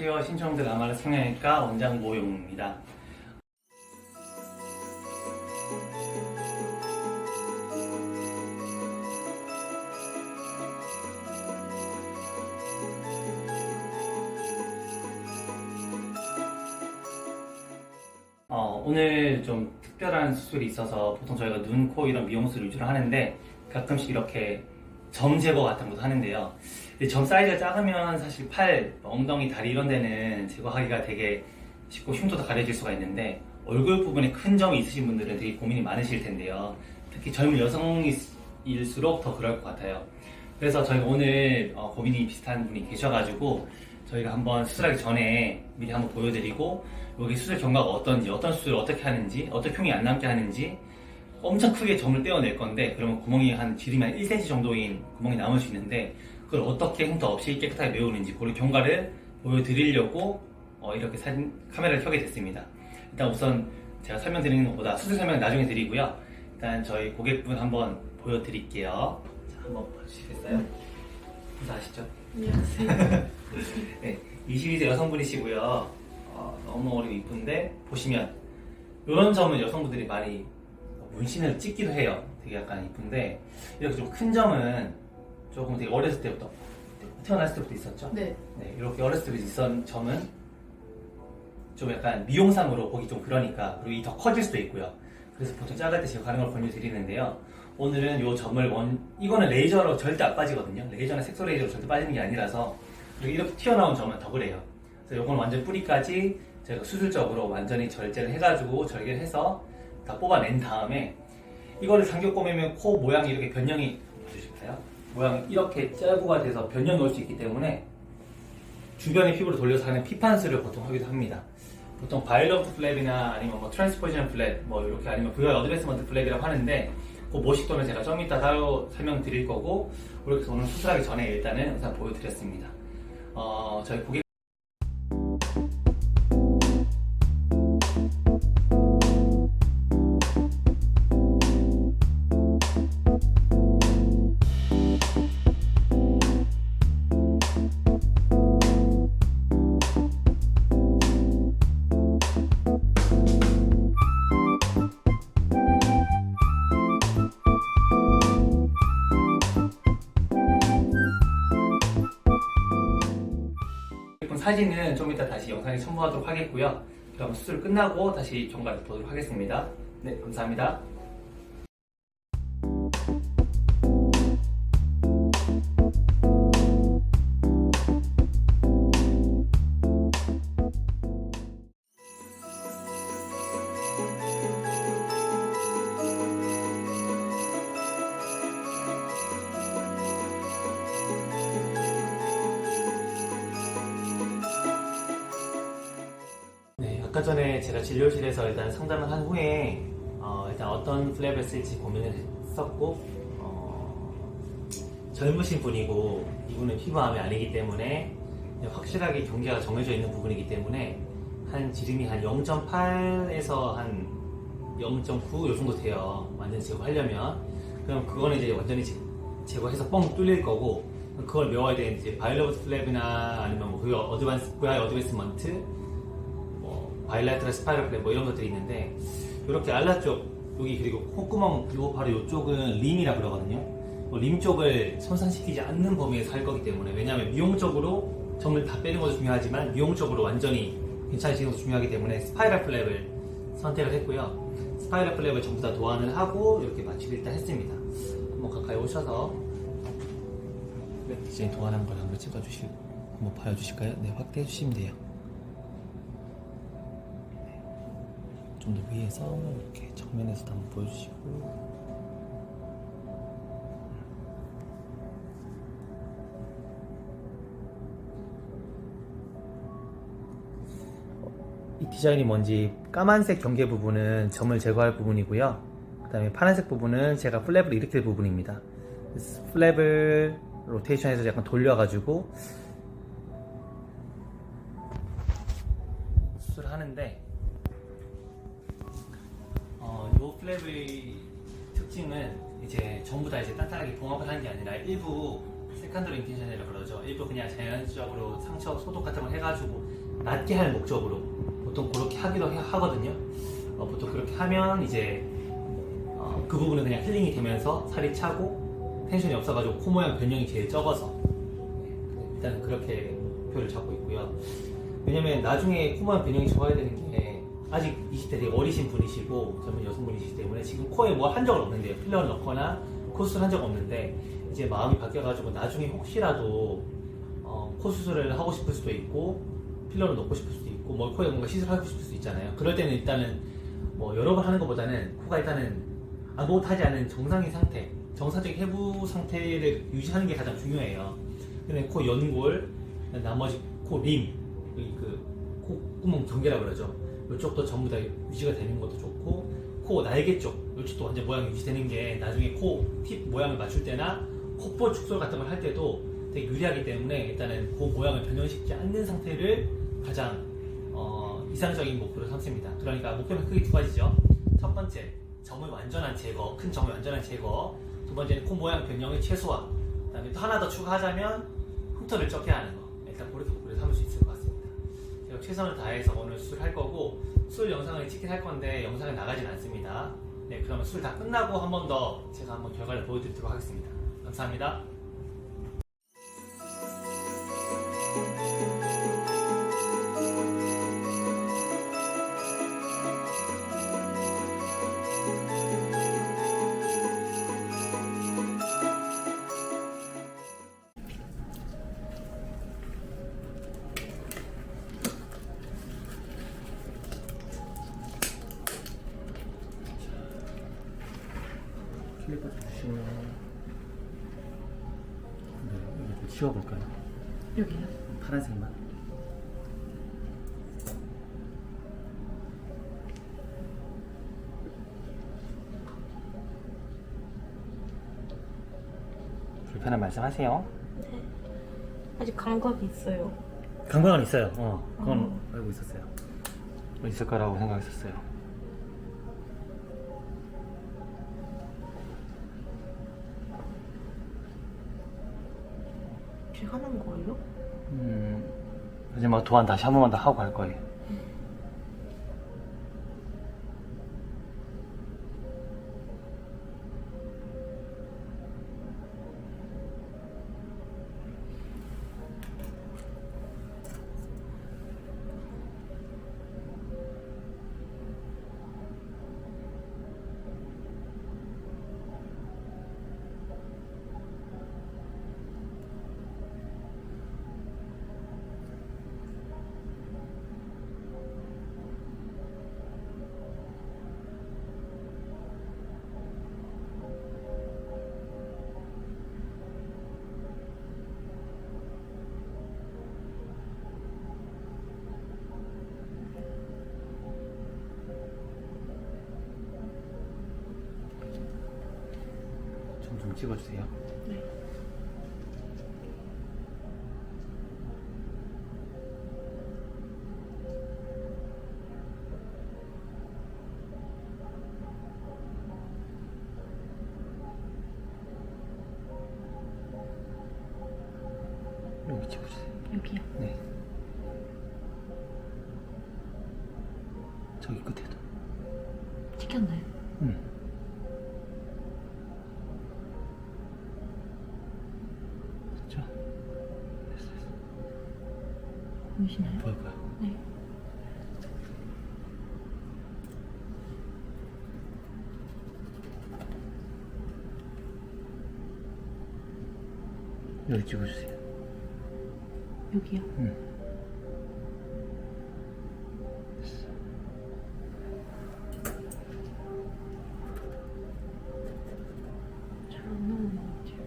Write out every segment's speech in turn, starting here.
안녕하세요. 신청들 아마르 성형외과 원장 모용입니다. 오늘 좀 특별한 수술이 있어서 보통 저희가 눈, 코 이런 미용술 위주로 하는데 가끔씩 이렇게 점 제거 같은 것도 하는데요. 근데 점 사이즈가 작으면 사실 팔, 엉덩이, 다리 이런 데는 제거하기가 되게 쉽고 흉도 더 가려질 수가 있는데 얼굴 부분에 큰 점이 있으신 분들은 되게 고민이 많으실 텐데요. 특히 젊은 여성일수록 더 그럴 것 같아요. 그래서 저희가 오늘 고민이 비슷한 분이 계셔가지고 저희가 한번 수술하기 전에 미리 한번 보여드리고 여기 수술 경과가 어떤지, 어떤 수술을 어떻게 하는지, 어떻게 흉이 안 남게 하는지 엄청 크게 점을 떼어낼 건데 그러면 구멍이 지름이 한 1cm 정도인 구멍이 남을 수 있는데 그걸 어떻게 흉터 없이 깨끗하게 메우는지 그 경과를 보여드리려고 이렇게 카메라를 켜게 됐습니다. 일단 우선 제가 설명드리는 것보다 수술 설명은 나중에 드리고요. 일단 저희 고객분 한번 보여드릴게요. 자, 한번 봐주시겠어요? 인사하시죠? 안녕하세요. 네, 22세 여성분이시고요. 너무 어리고 이쁜데 보시면 이런 점은 여성분들이 많이 문신을 찍기도 해요. 되게 약간 이쁜데 이렇게 좀 큰 점은 조금 되게 어렸을 때부터 태어났을 때부터 있었죠? 네. 네, 이렇게 어렸을 때부터 있었던 점은 좀 약간 미용상으로 보기 좀 그러니까 그리고 이 더 커질 수도 있고요. 그래서 보통 작을 때 제가 걸 권유드리는데요. 오늘은 이 점을 이거는 레이저로 절대 안 빠지거든요. 레이저나 색소 레이저로 절대 빠지는 게 아니라서 이렇게 튀어나온 점은 더 그래요. 그래서 이건 완전 뿌리까지 제가 수술적으로 완전히 절제를 해가지고 절개를 해서 다 뽑아낸 다음에 이거를 당겨 꼬매면 코 모양이 이렇게 변형이 보여주실까요? 모양이 이렇게 짜부가 돼서 변형이 올 수 있기 때문에 주변의 피부를 돌려서 하는 피판술을 보통 하기도 합니다. 보통 바이러프트 플랩이나 아니면 트랜스포지션 플랩 이렇게 아니면 VI 어드밴스먼트 플랩이라고 하는데 그 모식도는 제가 좀 이따 따로 설명드릴 거고 이렇게 오늘 수술하기 전에 일단은 영상 보여드렸습니다. 저희 고객 사진은 좀 이따 다시 영상에 첨부하도록 하겠고요. 그럼 수술 끝나고 다시 경과를 보도록 하겠습니다. 네, 감사합니다. 아까 전에 제가 진료실에서 일단 상담을 한 후에 일단 어떤 플랩을 쓸지 고민을 했었고 젊으신 분이고 이분은 피부암이 아니기 때문에 확실하게 경계가 정해져 있는 부분이기 때문에 한 지름이 한 0.8에서 한 0.9 요 정도 돼요. 완전히 제거하려면 그럼 그거는 이제 완전히 제거해서 뻥 뚫릴 거고 그걸 메워야 되는 이제 바이러브트 플랩이나 아니면 VI 어드밴스먼트 바이라테럴 스파이럴 플랩 이런 것들이 있는데 이렇게 알라 쪽 여기 그리고 콧구멍 그리고 바로 이쪽은 림이라 그러거든요. 림 쪽을 손상시키지 않는 범위에서 할 거기 때문에 왜냐하면 미용적으로 점을 다 빼는 것도 중요하지만 미용적으로 완전히 괜찮으시는 것도 중요하기 때문에 스파이럴 플랩을 선택을 했고요. 스파이럴 플랩을 전부 다 도안을 하고 이렇게 마취를 일단 했습니다. 한번 가까이 오셔서 이제 도안한 걸 한번 찍어주시고 한번 봐주실까요? 네, 확대해 주시면 돼요. 좀 더 위에서 이렇게 정면에서도 한번 보여주시고 이 디자인이 뭔지 까만색 경계 부분은 점을 제거할 부분이고요. 그 다음에 파란색 부분은 제가 플랩을 일으킬 부분입니다. 플랩을 로테이션해서 약간 돌려가지고 수술을 하는데 이 플랩의 특징은 이제 전부 다 이제 단단하게 봉합을 하는 게 아니라 일부 세컨더리 인텐션이라고 그러죠. 일부 그냥 자연적으로 상처 소독 같은 걸 해가지고 낮게 할 목적으로 보통 그렇게 하기도 하거든요. 보통 그렇게 하면 이제 그 부분은 그냥 힐링이 되면서 살이 차고 텐션이 없어가지고 코 모양 변형이 제일 적어서 일단은 그렇게 목표를 잡고 있고요. 왜냐면 나중에 코 모양 변형이 적어야 되는 게 아직 20대 되게 어리신 분이시고 젊은 여성분이시기 때문에 지금 코에 뭐 한 적은 없는데요. 필러를 넣거나 코 수술 한 적 없는데 이제 마음이 바뀌어가지고 나중에 혹시라도 코 수술을 하고 싶을 수도 있고 필러를 넣고 싶을 수도 있고 뭐 코에 뭔가 시술하고 싶을 수도 있잖아요. 그럴 때는 일단은 뭐 여러 번 하는 것보다는 코가 일단은 아무것도 하지 않은 정상인 상태, 정상적인 해부 상태를 유지하는 게 가장 중요해요. 근데 코 연골, 나머지 코 림, 그 콧구멍 경계라고 그러죠. 이쪽도 전부 다 유지가 되는 것도 좋고, 코 날개 쪽, 이쪽도 완전 모양이 유지되는 게 나중에 코 팁 모양을 맞출 때나 콧볼 축소를 같은 걸 할 때도 되게 유리하기 때문에 일단은 그 모양을 변형시키지 않는 상태를 가장 이상적인 목표로 삼습니다. 그러니까 목표는 크게 두 가지죠. 첫 번째, 점의 완전한 제거, 큰 점의 완전한 제거. 두 번째는 코 모양 변형의 최소화. 그다음에 또 하나 더 추가하자면 흉터를 적게 하는 거. 일단 그렇게 목표를 삼을 수 있을 것 같습니다. 제가 최선을 다해서 오늘 수술할 거고 수술 영상을 찍긴 할 건데 영상에 나가진 않습니다. 네, 그러면 수술 다 끝나고 한 번 더 제가 한번 결과를 보여드리도록 하겠습니다. 감사합니다. 클리퍼 주시면 네, 이거 좀 치워볼까요? 여기요? 파란색만. 불편한 말씀하세요. 네. 아직 감각이 있어요. 감각은 있어요. 그건 알고 있었어요. 있을 거라고 생각했었어요. 지금 하는 거예요? 이제 막 도안 다시 한 번만 더 하고 갈 거예요. 좀 찍어주세요. 네. 여기 찍어주세요. 여기요? 네. 저기 끝에도. 찍혔나요? 응. 됐죠? 됐어. 보이시나요? 보여. 네. 여기 찍어주세요. 여기요? 응. 됐어. 잘 안 나오는 것 같아요.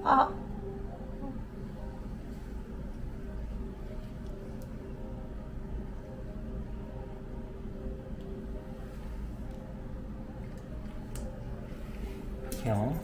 아. 볼게요.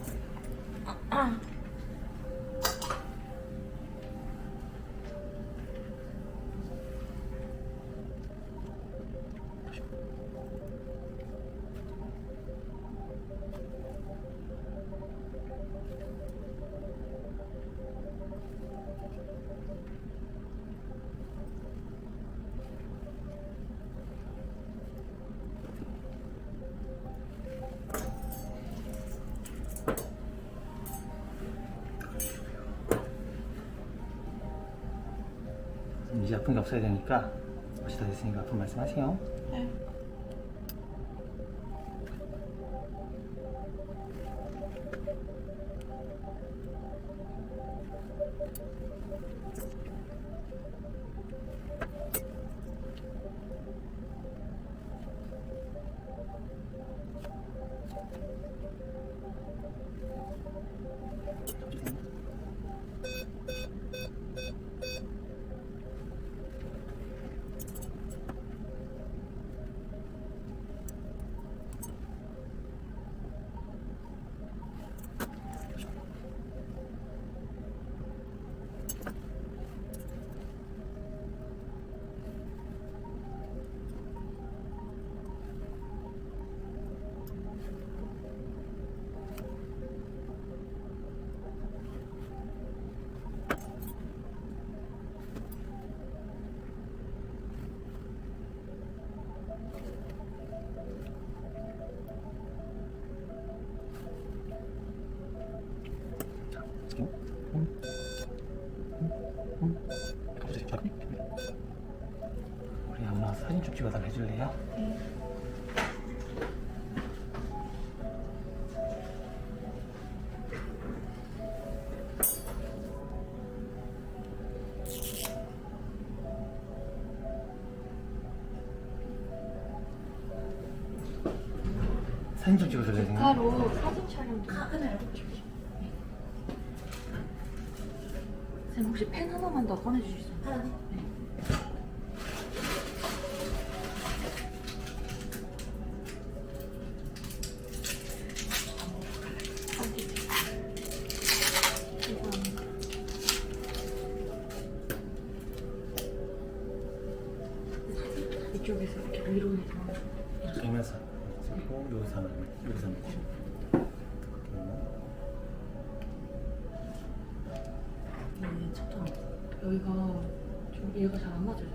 이제 아픈 게 없어야 되니까 맛이 다 됐으니까 아픈 말씀하세요. 네. 우리 엄마 사진 좀 찍어달라 해줄래요? 네. 사진 좀 찍어줄래요? 선생님? 바로 사진 촬영 좀 해주십시오. 네. 선생님 혹시 펜 하나만 더 꺼내주실 수 있나요? 네. 이쪽에서 이렇게 위로 해서 그러면서 그리고 여기서 하면 네, 쳤잖아. 여기가 좀 얘가 잘 안 맞아요.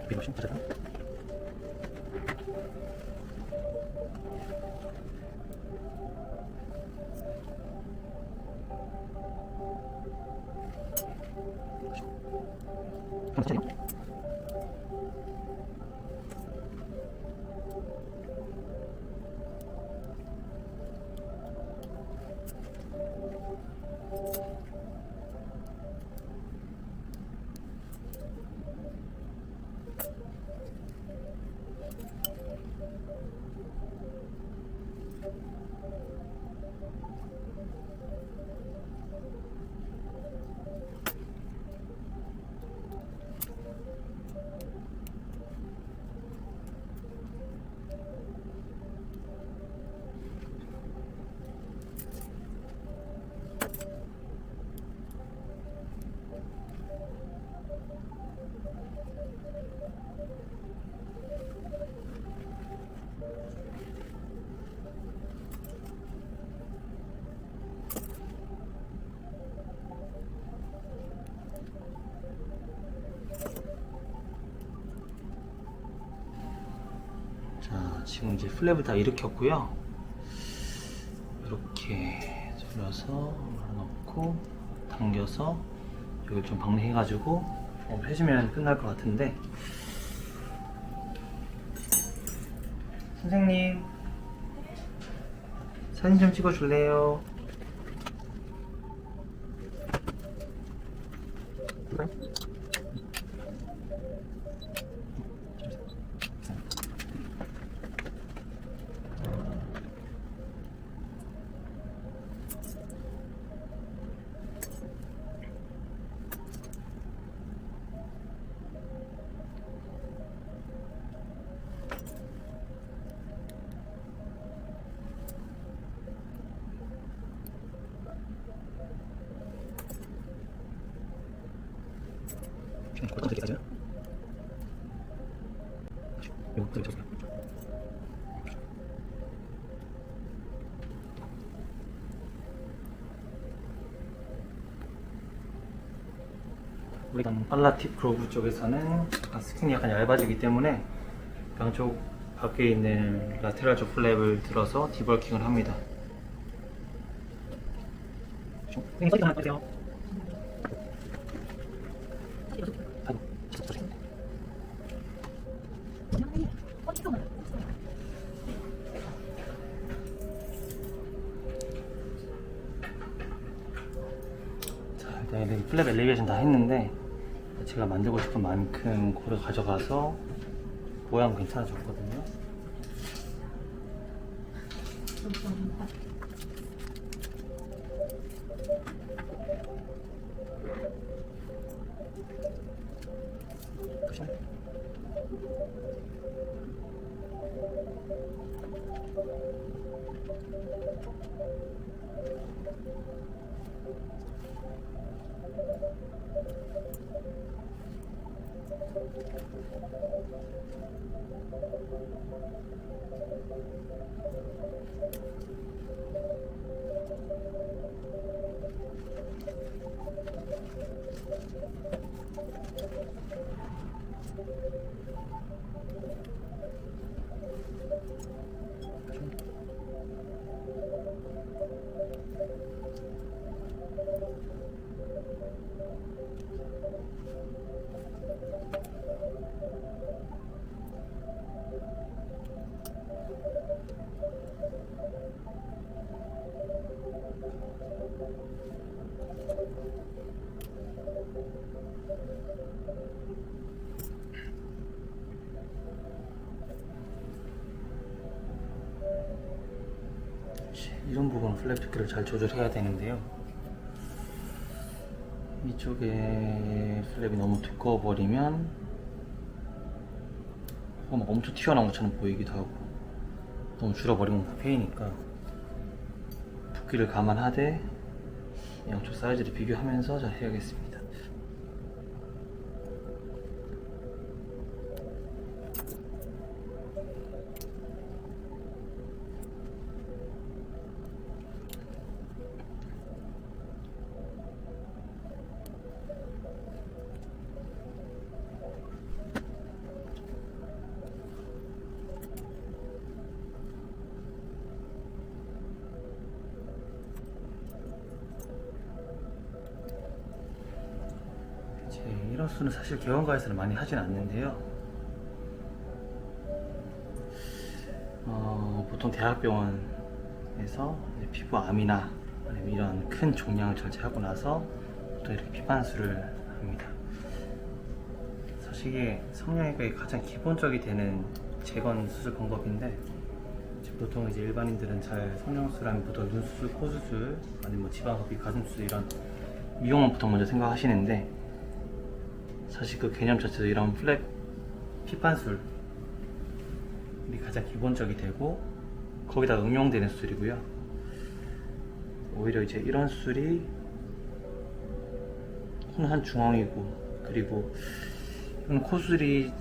비로심 찾아라. 지금 이제 플랩을 다 일으켰고요. 이렇게 돌려서 넣고 당겨서 여기를 좀 방리해가지고 해주면 끝날 것 같은데, 선생님 사진 좀 찍어줄래요? 어떻게 되죠? 이거 어떻게 되죠? 우리가 팔라팁 그로브 쪽에서는 스킨이 약간 얇아지기 때문에 양쪽 밖에 있는 라테랄 쪽 플랩을 들어서 디벌킹을 합니다. 선생님 서기 하나 꺼주세요. 자, 일단 플랩 엘리베이션 다 했는데 제가 만들고 싶은 만큼 고를 가져가서 모양 괜찮아졌거든요. 이런 부분 플랩 두께를 잘 조절해야 되는데요. 이쪽에 플랩이 너무 두꺼워 버리면 막 엄청 튀어나온 것처럼 보이기도 하고, 너무 줄어버리면 부패이니까 두께를 감안하되 양쪽 사이즈를 비교하면서 잘 해야겠습니다. 이런 수는 사실 개원가에서는 많이 하진 않는데요. 보통 대학병원에서 피부 암이나 아니면 이런 큰 종양을 절제하고 나서 보통 이렇게 피반수를 합니다. 사실 이게 성형외과의 가장 기본적이 되는 재건 수술 방법인데, 보통 이제 일반인들은 잘 성형수술하면 보통 눈수술, 코수술, 아니면 뭐 지방흡입, 가슴수술 이런 미용만 보통 먼저 생각하시는데, 사실 그 개념 자체도 이런 플랩 피반술이 가장 기본적이 되고 거기다 응용되는 수술이고요. 오히려 이제 이런 수술이 코는 한 중앙이고, 그리고 이건 코수술이지만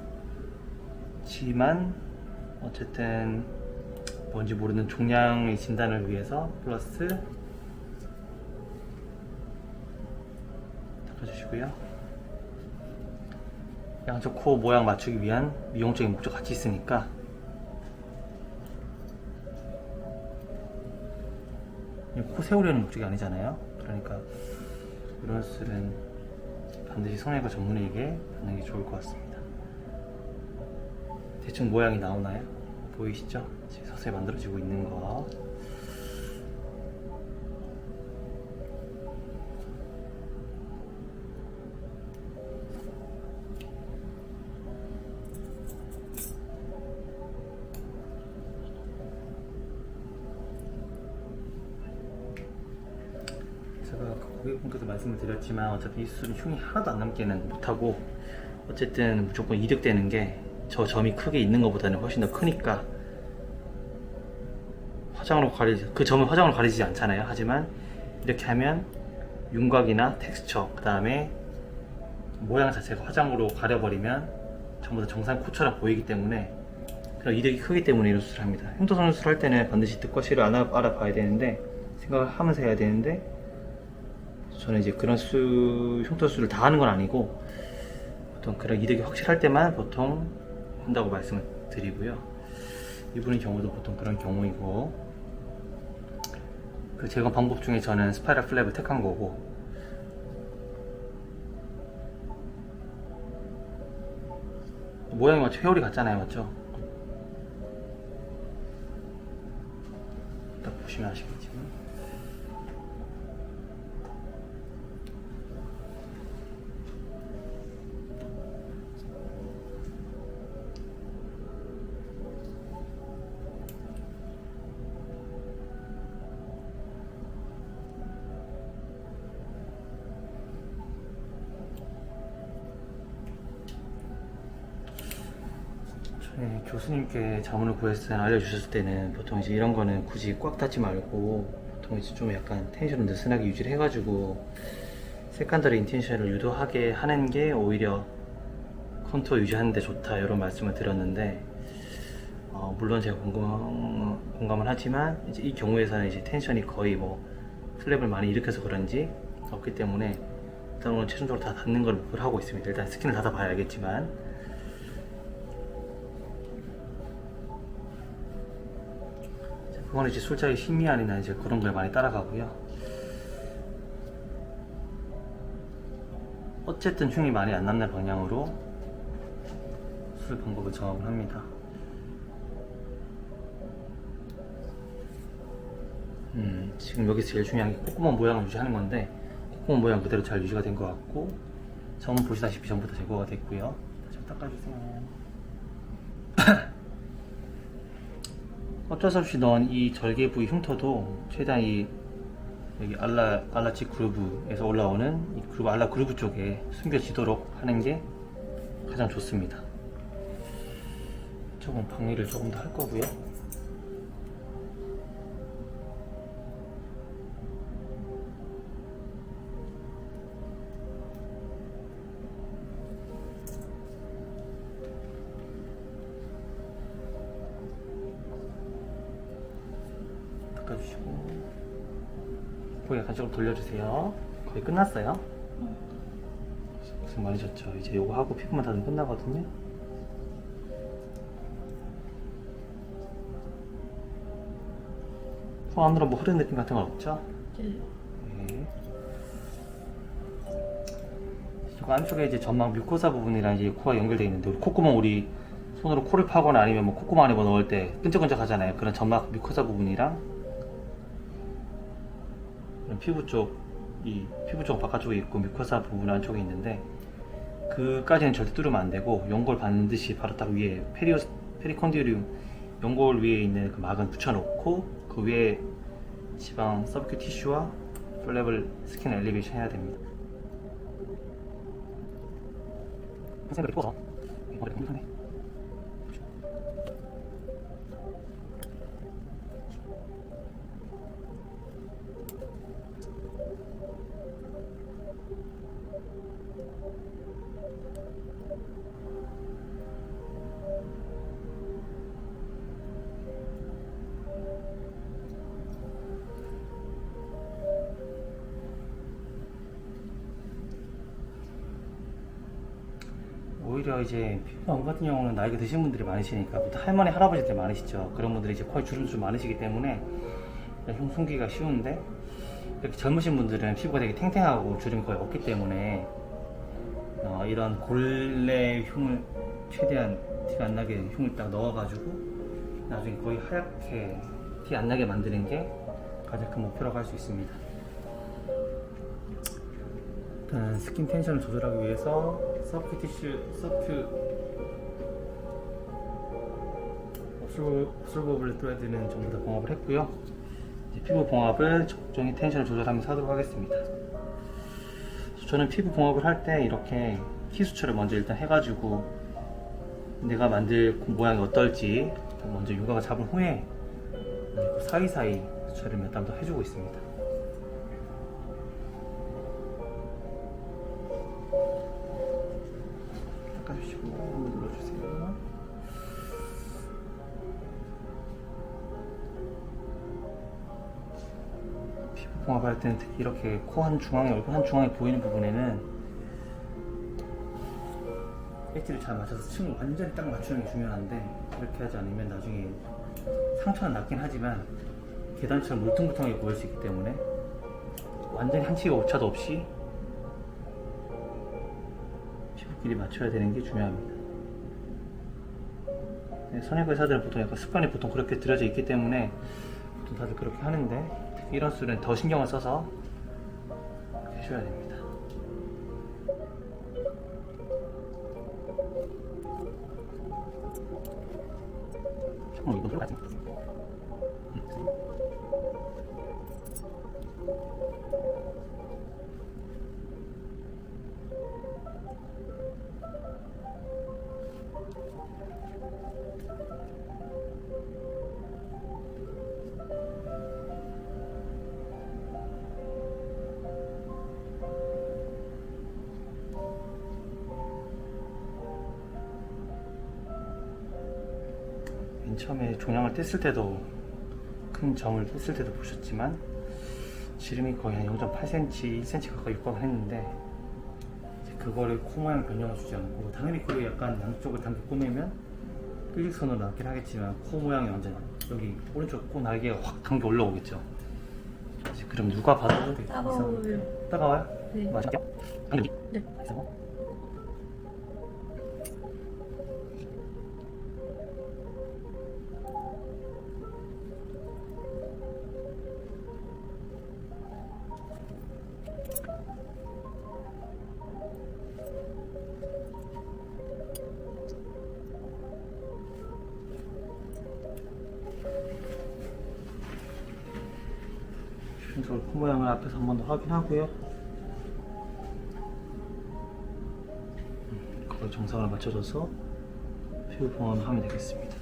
어쨌든 뭔지 모르는 종양의 진단을 위해서 플러스 닦아주시고요. 양쪽 코 모양 맞추기 위한 미용적인 목적 같이 있으니까 세우려는 목적이 아니잖아요. 그러니까 이런 수술은 반드시 성형외과 전문의에게 받는 게 좋을 것 같습니다. 대충 모양이 나오나요? 보이시죠? 지금 서서히 만들어지고 있는 거. 제가 고객분께도 말씀을 드렸지만 어차피 이 수술은 흉이 하나도 안 남게는 못하고, 어쨌든 무조건 이득되는 게 저 점이 크게 있는 것보다는 훨씬 더 크니까 그 점은 화장으로 가리지 않잖아요. 하지만 이렇게 하면 윤곽이나 텍스처, 그 다음에 모양 자체가 화장으로 가려버리면 전부 다 정상 코처럼 보이기 때문에 그런 이득이 크기 때문에 이런 수술을 합니다. 흉터선 수술 할 때는 반드시 득과 실을 알아봐야 되는데, 생각을 하면서 해야 되는데, 저는 이제 그런 흉터 수술을 다 하는 건 아니고 보통 그런 이득이 확실할 때만 보통 한다고 말씀을 드리고요. 이분의 경우도 보통 그런 경우이고, 그 제거 방법 중에 저는 스파이럴 플랩을 택한 거고, 모양이 마치 회오리 같잖아요, 맞죠? 딱 보시면 아시겠지만 네, 교수님께 자문을 구했을 때는, 알려주셨을 때는 보통 이제 이런 거는 굳이 꽉 닫지 말고 보통 이제 좀 약간 텐션을 느슨하게 유지를 해가지고 세컨더리 인텐션을 유도하게 하는 게 오히려 컨투어 유지하는 데 좋다, 이런 말씀을 드렸는데, 물론 제가 공감은 하지만 이제 이 경우에서는 이제 텐션이 거의 플랩을 많이 일으켜서 그런지 없기 때문에 일단 오늘 최종적으로 다 닫는 걸 목표로 하고 있습니다. 일단 스킨을 닫아봐야 알겠지만, 그거는 이제 술자리 심미안이나 이제 그런 걸 많이 따라가고요. 어쨌든 흉이 많이 안 남는 방향으로 수술 방법을 정하곤 합니다. 지금 여기서 제일 중요한 게 콧구멍 모양을 유지하는 건데, 콧구멍 모양 그대로 잘 유지가 된 것 같고, 점은 보시다시피 전부 다 제거가 됐고요. 다시 닦아주세요. 어쩔 수 없이 넣은 이 절개 부위 흉터도 최대한 여기 알라치 그루브에서 올라오는 이 그루브, 알라 그루브 쪽에 숨겨지도록 하는 게 가장 좋습니다. 조금 방위를 조금 더 할 거고요. 닦아주시고 고개 약간 조금 돌려주세요. 거의 끝났어요. 고생 많으셨죠? 이제 요거 하고 피부만 닫으면 끝나거든요. 코 안으로 흐르는 느낌 같은 건 없죠? 네. 네. 저 안쪽에 이제 점막 뮤코사 부분이랑 이제 코가 연결되어 있는데, 우리 콧구멍, 우리 손으로 코를 파거나 아니면 콧구멍 안에 넣을 때 끈적끈적 하잖아요. 그런 점막 뮤코사 부분이랑 피부 쪽, 이 피부 쪽 바깥쪽에 있고 뮤코사 부분 안쪽에 있는데, 그까지는 절대 뚫으면 안 되고 연골 반드시 바로 딱 위에 페리콘디리움 연골 위에 있는 그 막은 붙여놓고 그 위에 지방 서브큐 티슈와 플랩을 스킨 엘리베이션 해야 됩니다. 선생님 이렇게 뽑아서 머리가 너무 편해. 오히려 이제 피부암 같은 경우는 나이가 드신 분들이 많으시니까, 보통 할머니 할아버지들 많으시죠. 그런 분들이 이제 코에 주름도 좀 많으시기 때문에 흉 숨기가 쉬운데, 이렇게 젊으신 분들은 피부가 되게 탱탱하고 주름이 거의 없기 때문에 이런 골래 흉을 최대한 티가 안 나게 흉을 딱 넣어가지고 나중에 거의 하얗게 티 안 나게 만드는 게 가장 큰 목표라고 할 수 있습니다. 일단 스킨 텐션을 조절하기 위해서 서큐 옵슬버블 트레드는 전부 다 봉합을 했고요. 이제 피부 봉합을 적정히 텐션을 조절하면서 하도록 하겠습니다. 저는 피부 봉합을 할 때 이렇게 티 수철을 먼저 일단 해가지고 내가 만들 모양이 어떨지 먼저 윤곽을 잡은 후에 그 사이사이 수철을 몇 단 더 해주고 있습니다. 닦아주시고 한번 눌러주세요. 피부 봉합할 때는 특히 이렇게 코 한 중앙에, 얼굴 한 중앙에 보이는 부분에는 엣지를 잘 맞춰서 층을 완전히 딱 맞추는 게 중요한데, 그렇게 하지 않으면 나중에 상처는 낫긴 하지만 계단처럼 물퉁물퉁하게 보일 수 있기 때문에 완전히 한치의 오차도 없이 피부끼리 맞춰야 되는 게 중요합니다. 성형 의사들은 보통 약간 습관이 보통 그렇게 들여져 있기 때문에 보통 다들 그렇게 하는데, 특히 이런 수는 더 신경을 써서 해줘야 됩니다. 이거 들어가지. 맨 처음에 종양을 뗐을 때도, 큰 점을 뗐을 때도 보셨지만 지름이 거의 한 0.8cm, 1cm 가까이 육박을 했는데, 그거를 코 모양 변형을 주지 않고, 당연히 그걸 약간 양쪽을 당겨 꼬매면 일직선으로 나긴 하겠지만 코 모양이 완전 여기 오른쪽 코 날개가 확 당겨 올라오겠죠. 그럼 누가 봐도 되게 따가워요. 따가워요? 네. 맛있게? 아니, 네. 맛있어? 코 모양을 앞에서 한 번 더 확인하고요. 거의 정상을 맞춰줘서 피부 봉합을 하면 되겠습니다.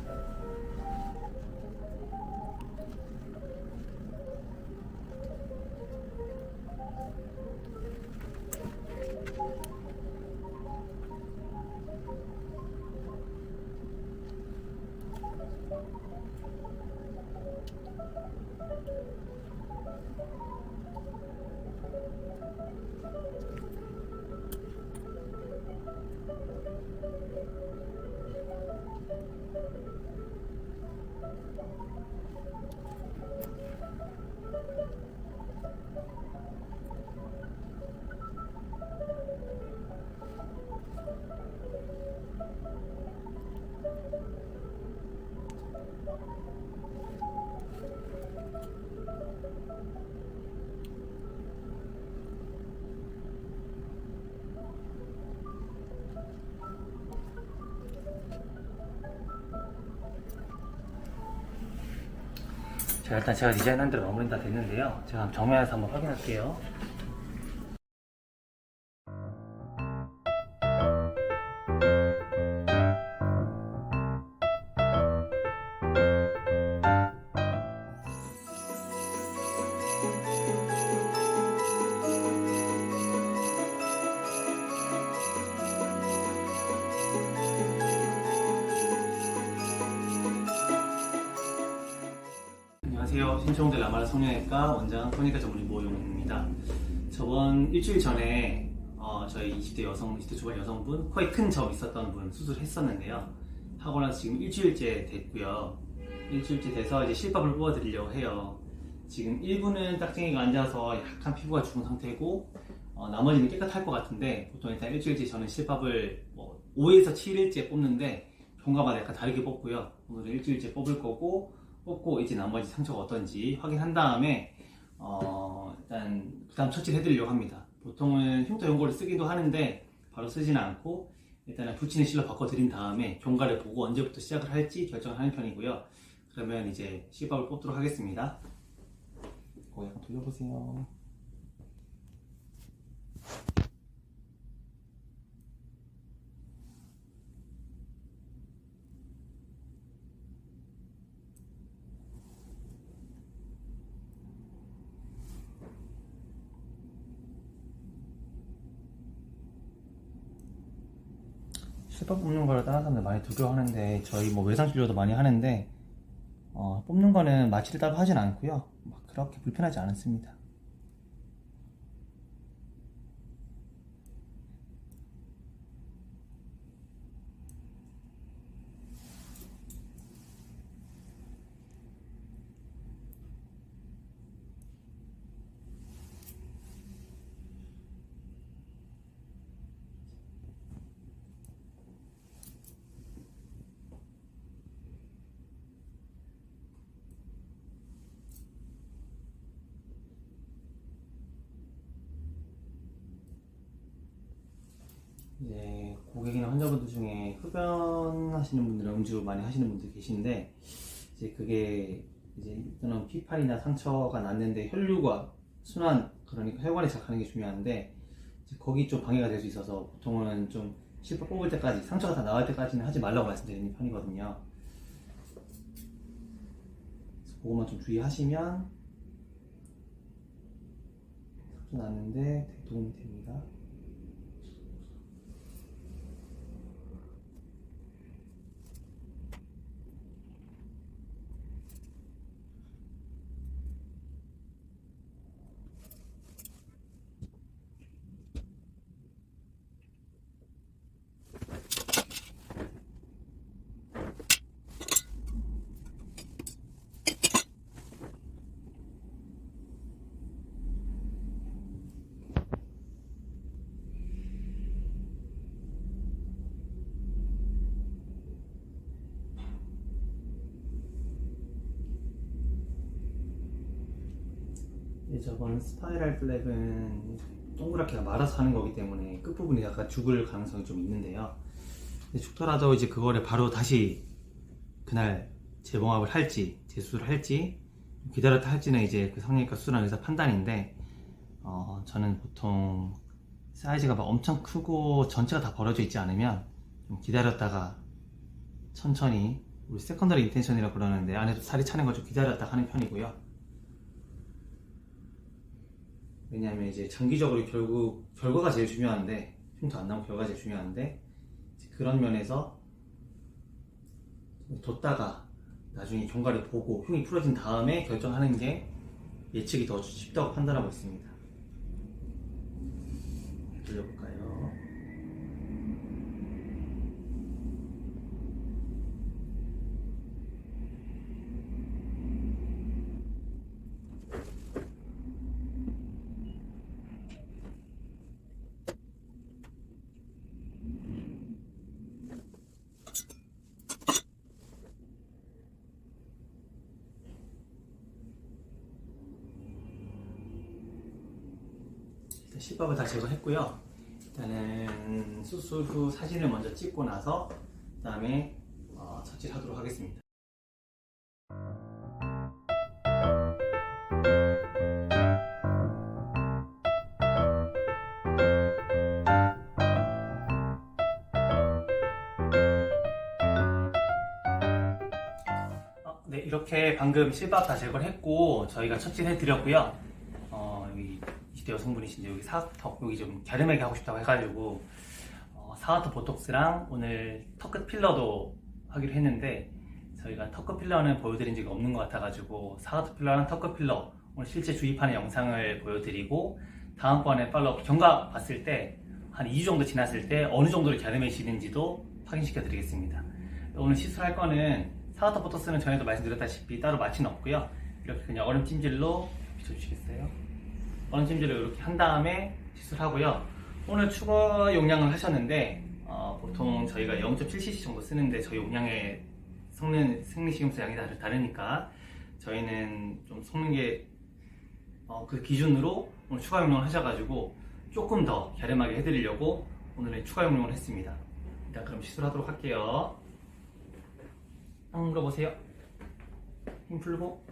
자, 일단 제가 디자인한 대로 마무리는 다 됐는데요. 제가 정면에서 한번 확인할게요. 안녕하세요. 신청들 라마라 성형외과 원장 코니카 전문의 모용입니다. 저번 일주일 전에 저희 20대 초반 여성분 코에 큰 점 있었던 분 수술했었는데요. 하고 나서 지금 일주일째 됐고요. 일주일째 돼서 이제 실밥을 뽑아드리려고 해요. 지금 일부는 딱쟁이가 앉아서 약간 피부가 죽은 상태고 나머지는 깨끗할 것 같은데 보통 일단 일주일째 저는 실밥을 5에서 7일째 뽑는데 종가마다 약간 다르게 뽑고요. 오늘은 일주일째 뽑을 거고 뽑고 이제 나머지 상처가 어떤지 확인한 다음에 일단 그 다음 처치를 해드리려고 합니다. 보통은 흉터 연고를 쓰기도 하는데 바로 쓰지는 않고 일단은 붙이는 실로 바꿔드린 다음에 경과를 보고 언제부터 시작을 할지 결정을 하는 편이고요. 그러면 이제 실밥을 뽑도록 하겠습니다. 거기 한번 돌려보세요. 실밥 뽑는 걸 다른 사람들 많이 두려워하는데 저희 외상 진료도 많이 하는데 뽑는 거는 마취를 따로 하진 않고요. 막 그렇게 불편하지 않습니다. 이제 고객이나 환자분들 중에 흡연하시는 분들은 음주 많이 하시는 분들 계신데 이제 그게 이제 또는 피팔이나 상처가 났는데 혈류가 순환 그러니까 혈관에 자극하는 게 중요한데 이제 거기 좀 방해가 될 수 있어서 보통은 좀 실밥 뽑을 때까지 상처가 다 나을 때까지는 하지 말라고 말씀드리는 편이거든요. 그래서 그것만 좀 주의하시면 상처 났는데 되게 도움이 됩니다. 저번 스파이럴 블랙은 동그랗게 말아서 하는 거기 때문에 끝부분이 약간 죽을 가능성이 좀 있는데요. 죽더라도 이제 그거를 바로 다시 그날 재봉합을 할지 재수술을 할지 기다렸다 할지는 이제 그 성형외과 수술한 의사 판단인데 저는 보통 사이즈가 막 엄청 크고 전체가 다 벌어져 있지 않으면 좀 기다렸다가 천천히 우리 세컨더리 인텐션이라고 그러는데 안에서 살이 차는 거 좀 기다렸다 하는 편이고요. 왜냐하면 이제 장기적으로 결국 결과가 제일 중요한데 흉터 안 나오면 결과가 제일 중요한데 그런 면에서 뒀다가 나중에 경과를 보고 흉이 풀어진 다음에 결정하는 게 예측이 더 쉽다고 판단하고 있습니다. 돌려볼까요? 실밥을 다 제거했고요. 일단은 수술 후 사진을 먼저 찍고 나서 그 다음에 처치를 하도록 하겠습니다. 네, 이렇게 방금 실밥 다 제거를 했고 저희가 처치를 해드렸고요. 여기 20대 여성분이신데 여기 사각턱 여기 좀 갸름하게 하고 싶다고 해가지고 사각턱 보톡스랑 오늘 턱끝 필러도 하기로 했는데 저희가 턱끝 필러는 보여드린 적이 없는 것 같아가지고 사각턱 필러랑 턱끝 필러 오늘 실제 주입하는 영상을 보여드리고 다음번에 팔로업 경과 봤을 때 한 2주 정도 지났을 때 어느 정도로 갸름해지는지도 확인시켜 드리겠습니다. 오늘 시술할 거는 사각턱 보톡스는 전에도 말씀드렸다시피 따로 마취는 없고요. 이렇게 그냥 얼음찜질로 비춰주시겠어요? 얼음찜질로 이렇게 한 다음에 시술하고요. 오늘 추가 용량을 하셨는데 보통 저희가 0.7cc 정도 쓰는데 저희 용량에 섞는 생리식염수 양이 다르니까 저희는 좀 섞는 게 그 기준으로 오늘 추가 용량을 하셔가지고 조금 더 갸름하게 해드리려고 오늘은 추가 용량을 했습니다. 일단 그럼 시술하도록 할게요. 앙 물어보세요. 힘 풀고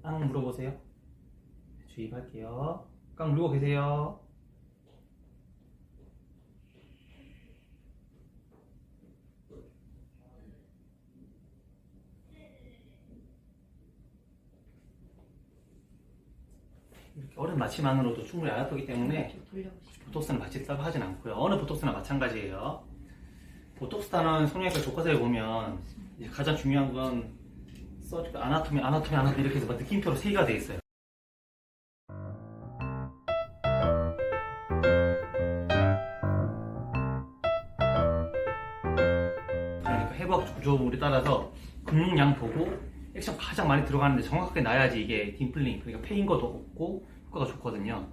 앙 물어보세요. 주입할게요. 깡 물고 계세요. 이렇게 얼음 마취만으로도 충분히 알아보기 때문에 좀 돌려보시죠. 보톡스는 마취 따로 하진 않고요. 어느 보톡스나 마찬가지예요. 보톡스 단원 성형외과 교과서에 보면 이제 가장 중요한 건 서지컬 아나토미 이렇게 해서 느낌표로 3개가 되어 있어요. 그러니까 해부학 구조물에 따라서 근육량 보고 액션 가장 많이 들어가는데 정확하게 나야지 이게 딤플링, 그러니까 패인 것도 없고 효과가 좋거든요.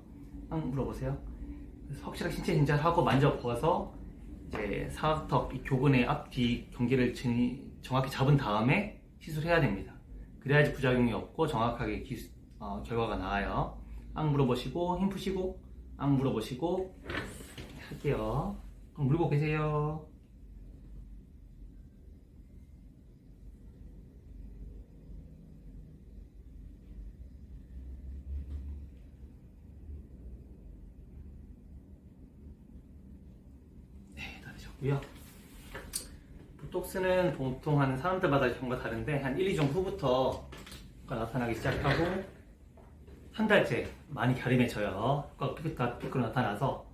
한번 물어보세요. 그래서 확실하게 신체 진찰하고 만져보아서 이제 사각턱 이 교근의 앞뒤 경계를 정확히 잡은 다음에 시술해야 됩니다. 그래야지 부작용이 없고 정확하게 결과가 나와요. 앙 물어보시고 힘 푸시고 앙 물어보시고 할게요. 그럼 물고 계세요. 네, 다 되셨고요. 보톡스는 보통 한 사람들마다 경우가 다른데 한 1, 2주 후부터 나타나기 시작하고 한 달째 많이 갸름해져요. 효과가 삐끗 나타나서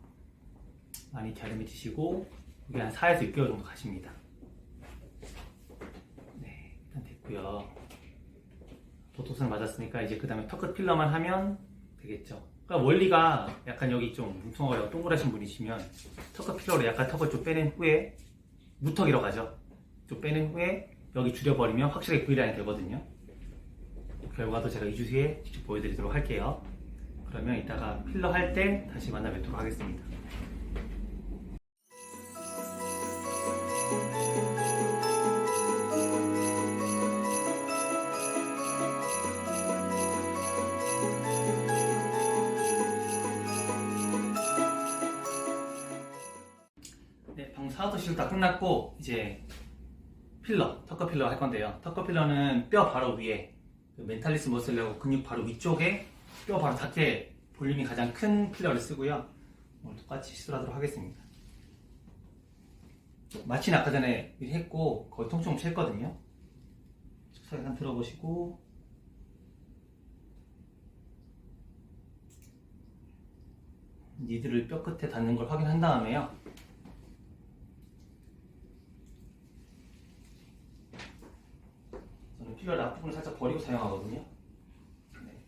많이 갸름해지시고 그게 한 4에서 6개월 정도 가십니다. 네, 일단 됐고요. 보톡스는 맞았으니까 이제 그 다음에 턱끝 필러만 하면 되겠죠. 그러니까 원리가 약간 여기 좀 뭉퉁하고 동그라신 분이시면 턱끝 필러로 약간 턱을 좀 빼낸 후에 무턱이라고 하죠. 좀 빼낸 후에 여기 줄여버리면 확실하게 V라인이 되거든요. 결과도 제가 2주 후에 직접 보여드리도록 할게요. 그러면 이따가 필러 할 때 다시 만나 뵙도록 하겠습니다. 네, 방금 사우터 시술 다 끝났고 이제 필러, 턱커 필러 할 건데요. 턱커 필러는 뼈 바로 위에 그 멘탈리스 머슬하고 근육 바로 위쪽에 뼈 바로 닿게 볼륨이 가장 큰 필러를 쓰고요. 오늘 똑같이 시술하도록 하겠습니다. 마취는 아까 전에 미리 했고 거의 통증 쳤거든요. 척사기 한 들어보시고 니드를 뼈 끝에 닿는 걸 확인한 다음에요. 저는 필러를 앞부분을 살짝 버리고 사용하거든요. 네.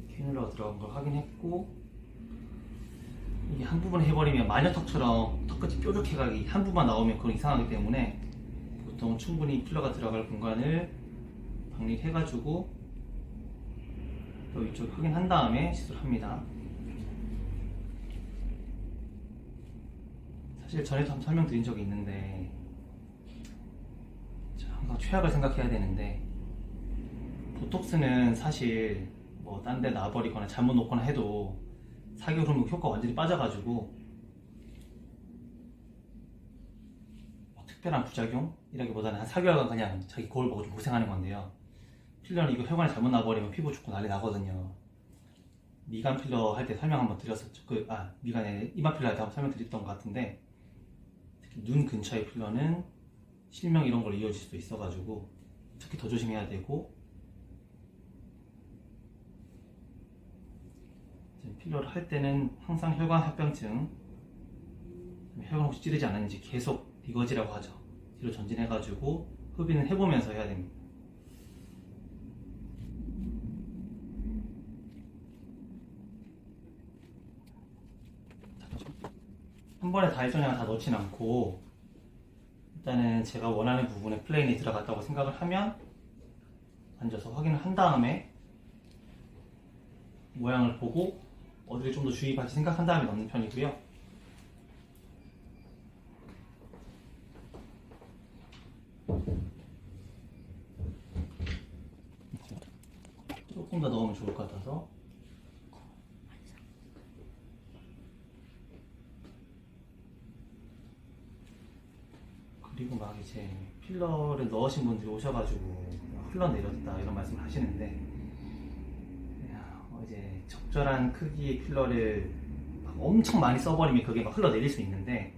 캐뉼라가 들어간 걸 확인했고 이게 한 부분 해버리면 마녀턱처럼 턱끝이 뾰족해 가기 한 부분만 나오면 그건 이상하기 때문에 보통 충분히 필러가 들어갈 공간을 박리해가지고 또 이쪽 확인한 다음에 시술합니다. 사실 전에도 한번 설명드린 적이 있는데 항상 최악을 생각해야 되는데 보톡스는 사실 뭐 딴 데 놔버리거나 잘못 놓거나 해도 4개월 후면 효과가 완전히 빠져가지고 뭐 특별한 부작용이라기보다는 한 4개월간 그냥 자기 거울 보고 좀 고생하는 건데요. 필러는 이거 혈관이 잘못 나버리면 피부 죽고 난리 나거든요. 미간 필러 할 때 설명 한번 드렸었죠. 미간에 이마 필러 할 때 한번 설명드렸던 것 같은데 특히 눈 근처의 필러는 실명 이런 걸로 이어질 수도 있어가지고 특히 더 조심해야 되고 필러를 할 때는 항상 혈관 합병증, 혈관 혹시 찌르지 않았는지 계속 리거지라고 하죠. 뒤로 전진해가지고 흡인을 해보면서 해야 됩니다. 한 번에 다 일정량 다 넣진 않고 일단은 제가 원하는 부분에 플레인이 들어갔다고 생각을 하면 앉아서 확인을 한 다음에 모양을 보고 어디를 좀 더 주의받지 생각한 다음에 넣는 편이고요. 조금 더 넣으면 좋을 것 같아서. 그리고 막 이제 필러를 넣으신 분들이 오셔가지고 흘러내렸다 이런 말씀을 하시는데, 이제 적절한 크기의 필러를 막 엄청 많이 써버리면 그게 막 흘러내릴 수 있는데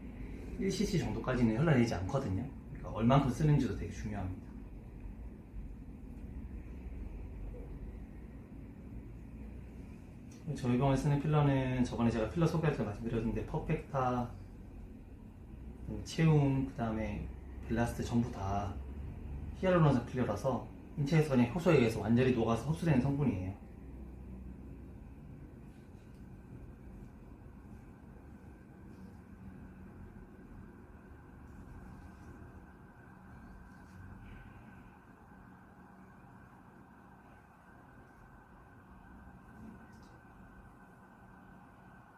1cc 정도까지는 흘러내리지 않거든요. 그러니까 얼만큼 쓰는지도 되게 중요합니다. 저희 병원에 쓰는 필러는 저번에 제가 필러 소개할 때 말씀드렸는데 퍼펙타, 체움, 그 다음에 벨라스트 전부 다 히알루론산 필러라서 인체에서 그냥 효소에 의해서 완전히 녹아서 흡수되는 성분이에요.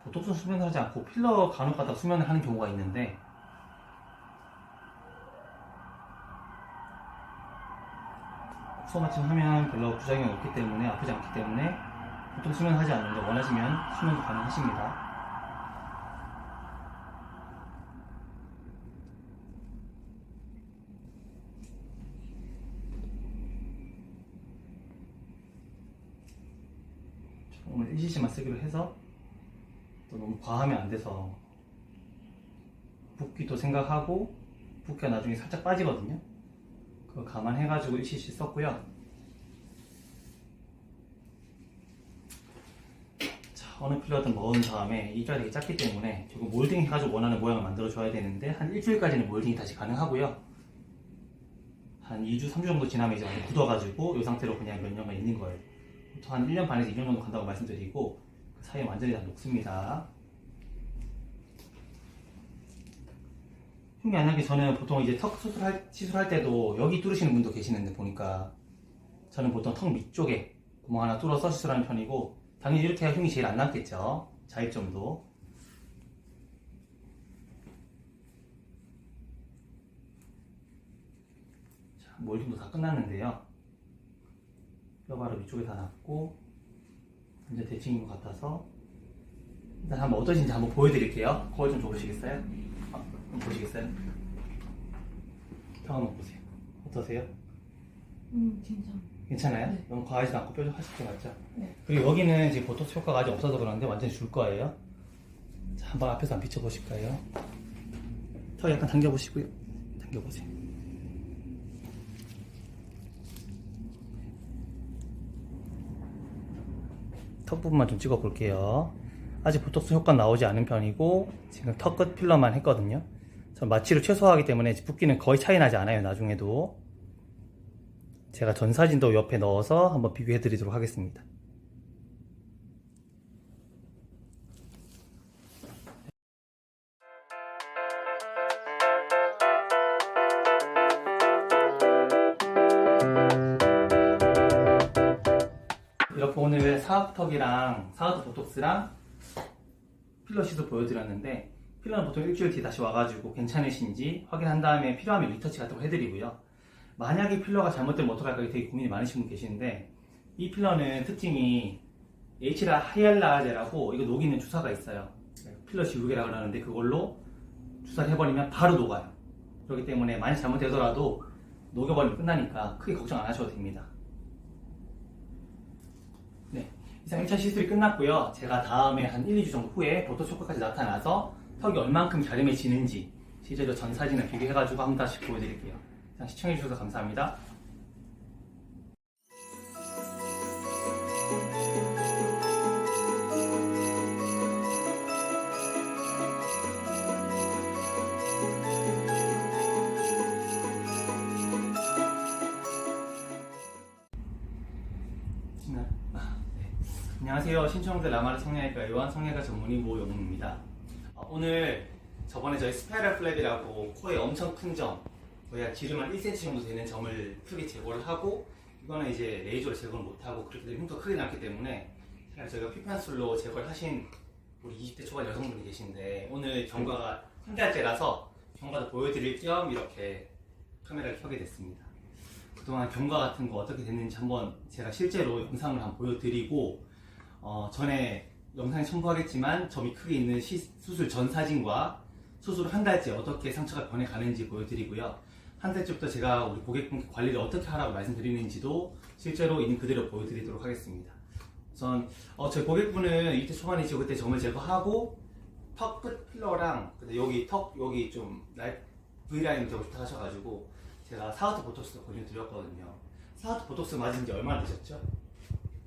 보톡스는 수면을 하지 않고 필러 간혹 가다 수면을 하는 경우가 있는데, 수면마취 하면 별로 부작용이 없기 때문에, 아프지 않기 때문에 보통 수면을 하지 않는데 원하시면 수면도 가능하십니다. 오늘 1cc만 쓰기로 해서 또 너무 과하면 안 돼서 붓기도 생각하고, 붓기가 나중에 살짝 빠지거든요. 그거 감안해가지고 1cc 썼고요. 자, 어느 필러든 넣은 다음에 이가 되게 작기 때문에 결국 몰딩 해가지고 원하는 모양을 만들어줘야 되는데 한 일주일까지는 몰딩이 다시 가능하고요. 한 2주, 3주 정도 지나면 이제 완전 굳어가지고 이 상태로 그냥 몇 년간 있는 거예요. 보통 한 1년 반에서 2년 정도 간다고 말씀드리고 그 사이에 완전히 다 녹습니다. 흉기 안 나게 저는 보통 이제 턱 시술할 때도 여기 뚫으시는 분도 계시는데 보니까 저는 보통 턱 밑쪽에 구멍 하나 뚫어서 시술하는 편이고, 당연히 이렇게 해야 흉이 제일 안 남겠죠. 자입점도. 자, 몰딩도 다 끝났는데요. 뼈바로 위쪽에 다 났고 완전 대칭인 것 같아서 일단 한번 어떠신지 한번 보여드릴게요. 거울 좀 줘보시겠어요? 한번 보시겠어요? 턱 한번 보세요. 어떠세요? 진짜. 괜찮아요? 네. 너무 과하지 않고 뾰족하실 것 같죠? 네. 그리고 여기는 지금 보톡스 효과가 아직 없어서 그러는데 완전히 줄 거예요. 자, 한번 앞에서 한번 비춰보실까요? 턱 약간 당겨보시고요. 당겨보세요. 턱 부분만 좀 찍어볼게요. 아직 보톡스 효과 나오지 않은 편이고 지금 턱 끝 필러만 했거든요. 전 마취를 최소화하기 때문에 붓기는 거의 차이 나지 않아요. 나중에도 제가 전 사진도 옆에 넣어서 한번 비교해 드리도록 하겠습니다. 이렇게 오늘 사각턱이랑 사각턱 보톡스랑 필러 시술 보여드렸는데, 필러는 보통 일주일 뒤에 다시 와가지고 괜찮으신지 확인한 다음에 필요하면 리터치 같은 거 해드리고요. 만약에 필러가 잘못되면 어떡할까 되게 고민이 많으신 분 계시는데, 이 필러는 특징이 H라 하이알라제라고 이거 녹이는 주사가 있어요. 필러 지우개라 그러는데 그걸로 주사를 해버리면 바로 녹아요. 그렇기 때문에 만약 잘못되더라도 녹여버리면 끝나니까 크게 걱정 안 하셔도 됩니다. 네, 이상 1차 시술이 끝났고요. 제가 다음에 한 1, 2주 정도 후에 보톡스 효과까지 나타나서 턱이 얼만큼 갸름해지는지 실제로 전 사진을 비교해가지고 한 번씩 보여드릴게요. 시청해주셔서 감사합니다. 네. 안녕하세요. 신청대 라마르 성형외과 의원 성형외과 전문의 모용입니다. 오늘 저번에 저희 스파이럴 플랩이라고 코에 엄청 큰 점, 거의 한 기름 한 1cm 정도 되는 점을 크게 제거를 하고, 이거는 이제 레이저로 제거를 못하고 그렇게 되면 흉터가 크게 났기 때문에 차라리 저희가 피판술로 제거를 하신 우리 20대 초반 여성분이 계신데, 오늘 경과가 한 달째라서 경과도 보여드릴 겸 이렇게 카메라를 켜게 됐습니다. 그동안 경과 같은 거 어떻게 됐는지 한번 제가 실제로 영상을 한번 보여드리고, 전에 영상에 첨부하겠지만 점이 크게 있는 수술 전 사진과 수술 한 달째 어떻게 상처가 변해가는지 보여드리고요. 한 달째부터 제가 우리 고객분께 관리를 어떻게 하라고 말씀드리는지도 실제로 있는 그대로 보여드리도록 하겠습니다. 우선 저희 고객분은 20대 초반이시고 그때 점을 제거하고 턱 끝 필러랑 여기 턱 여기 좀 V라인 되고 싶다 하셔가지고 제가 사우트 보톡스 권유드렸거든요. 사우트 보톡스 맞은 지 얼마나 되셨죠?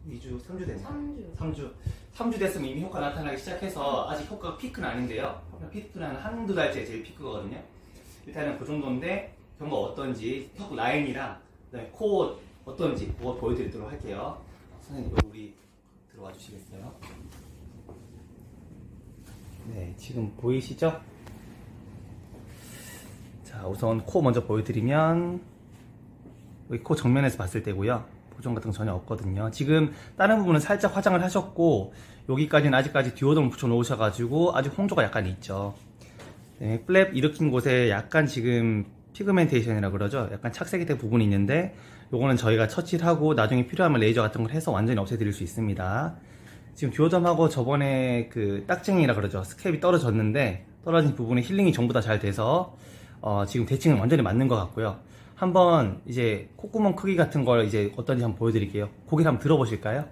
2주, 3주 됐나요? 3주 됐으면 이미 효과 나타나기 시작해서 아직 효과가 피크는 아닌데요. 피크는 한두 달째 제일 피크거든요. 일단은 그 정도인데 경과 어떤지, 턱 라인이랑 그다음에 코 어떤지 그거 보여드리도록 할게요. 선생님 여기 우리 들어와 주시겠어요? 네, 지금 보이시죠? 자, 우선 코 먼저 보여드리면 여기 코 정면에서 봤을 때고요. 보정 같은 거 전혀 없거든요. 지금 다른 부분은 살짝 화장을 하셨고 여기까지는 아직까지 디오덤을 붙여 놓으셔가지고 아직 홍조가 약간 있죠. 네, 플랩 일으킨 곳에 약간 지금 피그멘테이션이라 그러죠. 약간 착색이 된 부분이 있는데 요거는 저희가 처치를 하고 나중에 필요하면 레이저 같은 걸 해서 완전히 없애드릴 수 있습니다. 지금 디오덤하고 저번에 그 딱쟁이라 그러죠. 스캡이 떨어졌는데 떨어진 부분에 힐링이 전부 다 잘 돼서 지금 대칭은 완전히 맞는 것 같고요. 한번 이제 콧구멍 크기 같은 걸 이제 어떤지 한번 보여드릴게요. 고개를 한번 들어보실까요?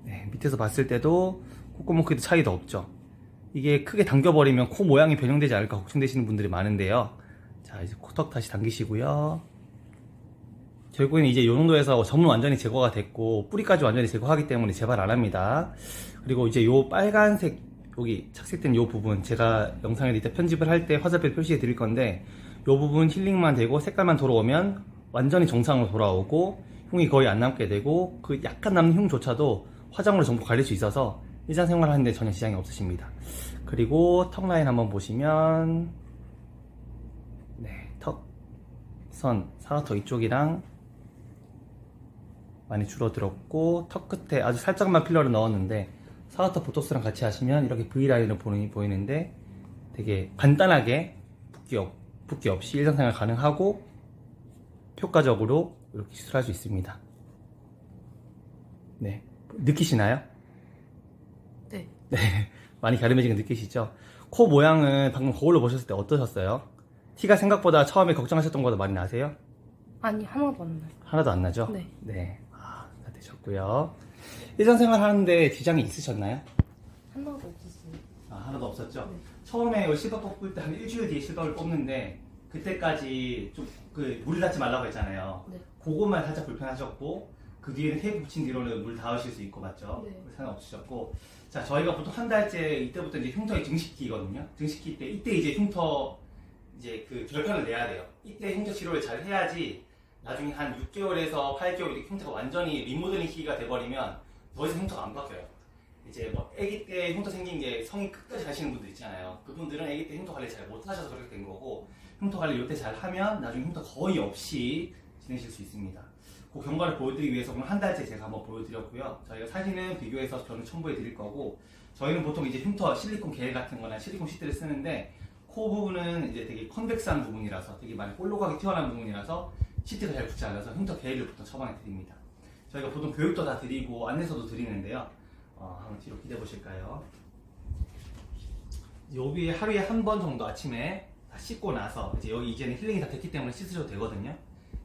네, 밑에서 봤을 때도 콧구멍 크기도 차이도 없죠. 이게 크게 당겨버리면 코 모양이 변형되지 않을까 걱정되시는 분들이 많은데요. 자, 이제 코턱 다시 당기시고요. 결국에는 이제 이 정도에서 점은 완전히 제거가 됐고 뿌리까지 완전히 제거하기 때문에 재발 안 합니다. 그리고 이제 요 빨간색 여기 착색된 요 부분 제가 영상에 이따 편집을 할 때 화살표 표시해 드릴 건데 요 부분 힐링만 되고 색깔만 돌아오면 완전히 정상으로 돌아오고 흉이 거의 안 남게 되고 그 약간 남는 흉조차도 화장으로 전부 가릴 수 있어서 일상생활 하는데 전혀 지장이 없으십니다. 그리고 턱 라인 한번 보시면 네, 턱선 사각턱 이쪽이랑 많이 줄어들었고 턱 끝에 아주 살짝만 필러를 넣었는데 사우터 보톡스랑 같이 하시면 이렇게 V라인으로 보이는데 되게 간단하게 붓기 없이 일상생활 가능하고 효과적으로 이렇게 시술할 수 있습니다. 네, 느끼시나요? 네. 네, 많이 갸름해지는 거 느끼시죠? 코 모양은 방금 거울로 보셨을 때 어떠셨어요? 티가 생각보다 처음에 걱정하셨던 것보다 많이 나세요? 아니, 하나도 안 나요. 하나도 안 나죠? 네. 네, 다 되셨고요. 일상생활 하는데 지장이 있으셨나요? 하나도 없었어요. 하나도 없었죠? 네. 처음에 실밥 뽑을 때 한 일주일 뒤에 실밥을 뽑는데 그때까지 좀 물 닿지 말라고 했잖아요. 네. 그것만 살짝 불편하셨고 그 뒤에는 테이프 붙인 뒤로는 물 닿으실 수 있고 맞죠? 네. 상관없으셨고 자, 저희가 보통 한 달째 이때부터 이제 흉터의 증식기거든요. 증식기 때 이때 이제 흉터 이제 그 결판을 내야 돼요. 이때 흉터 치료를 잘 해야지 나중에 한 6개월에서 8개월 이렇게 흉터가 완전히 리모델링 시기가 돼버리면 더 이상 흉터가 안 바뀌어요. 이제 뭐 아기 때 흉터 생긴 게 성인 끝까지 가시는 분들 있잖아요. 그분들은 아기 때 흉터 관리 잘 못하셔서 그렇게 된 거고 흉터 관리 이때 잘 하면 나중에 흉터 거의 없이 지내실 수 있습니다. 그 경과를 보여드리기 위해서 오늘 한 달째 제가 한번 보여드렸고요. 저희가 사진은 비교해서 저는 첨부해 드릴 거고 저희는 보통 이제 흉터 실리콘 겔 같은 거나 실리콘 시트를 쓰는데 코 부분은 이제 되게 컨벡스한 부분이라서 되게 많이 볼록하게 튀어나온 부분이라서 시트가 잘 붙지 않아서 흉터 겔을 보통 처방해 드립니다. 저희가 보통 교육도 다 드리고 안내서도 드리는데요. 한번 뒤로 기대 보실까요? 여기 하루에 한 번 정도 아침에 다 씻고 나서 이제 여기 이제는 힐링이 다 됐기 때문에 씻으셔도 되거든요.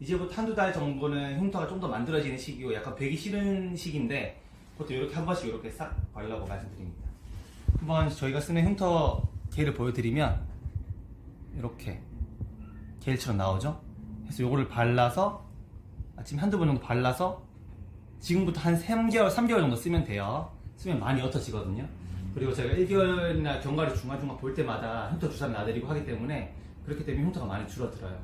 이제부터 한두 달 정도는 흉터가 좀 더 만들어지는 시기고 약간 배기 싫은 시기인데 그것도 이렇게 한 번씩 이렇게 싹 바르라고 말씀드립니다. 한번 저희가 쓰는 흉터 겔을 보여드리면 이렇게 겔처럼 나오죠? 그래서 요거를 발라서 아침에 한두 번 정도 발라서 지금부터 한 3개월 정도 쓰면 돼요. 쓰면 많이 옅어지거든요. 그리고 저희가 1개월이나 경과를 중간중간 볼 때마다 흉터 주사를 놔드리고 하기 때문에 그렇기 때문에 흉터가 많이 줄어들어요.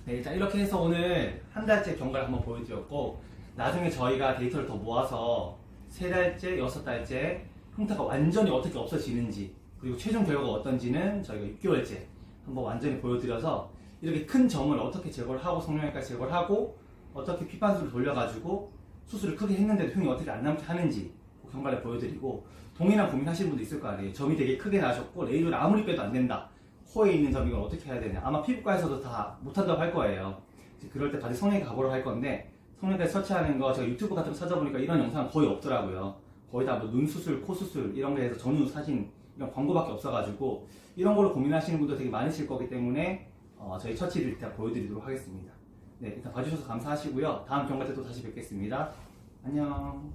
네, 일단 이렇게 해서 오늘 한 달째 경과를 한번 보여드렸고 나중에 저희가 데이터를 더 모아서 3달째, 6달째 흉터가 완전히 어떻게 없어지는지, 그리고 최종 결과가 어떤지는 저희가 6개월째 한번 완전히 보여드려서 이렇게 큰 점을 어떻게 제거를 하고 성형외과 제거를 하고 어떻게 피반수를 돌려가지고 수술을 크게 했는데도 흉이 어떻게 안 남게 하는지 경과를 보여드리고, 동일한 고민하시는 분도 있을 거 아니에요. 점이 되게 크게 나셨고 레이저를 아무리 빼도 안 된다, 코에 있는 점이 이걸 어떻게 해야 되냐. 아마 피부과에서도 다 못한다고 할 거예요. 그럴 때 다시 성형외과 가보러 할 건데, 성형외과에 서치하는 거 제가 유튜브 같은 거 찾아보니까 이런 영상 거의 없더라고요. 거의 다 뭐 눈 수술, 코 수술 이런 거에 해서 전후 사진 이런 광고밖에 없어가지고 이런 걸로 고민하시는 분도 되게 많으실 거기 때문에 저희 처치를 일단 보여드리도록 하겠습니다. 네, 일단 봐주셔서 감사하시고요. 다음 경과 때 또 다시 뵙겠습니다. 안녕.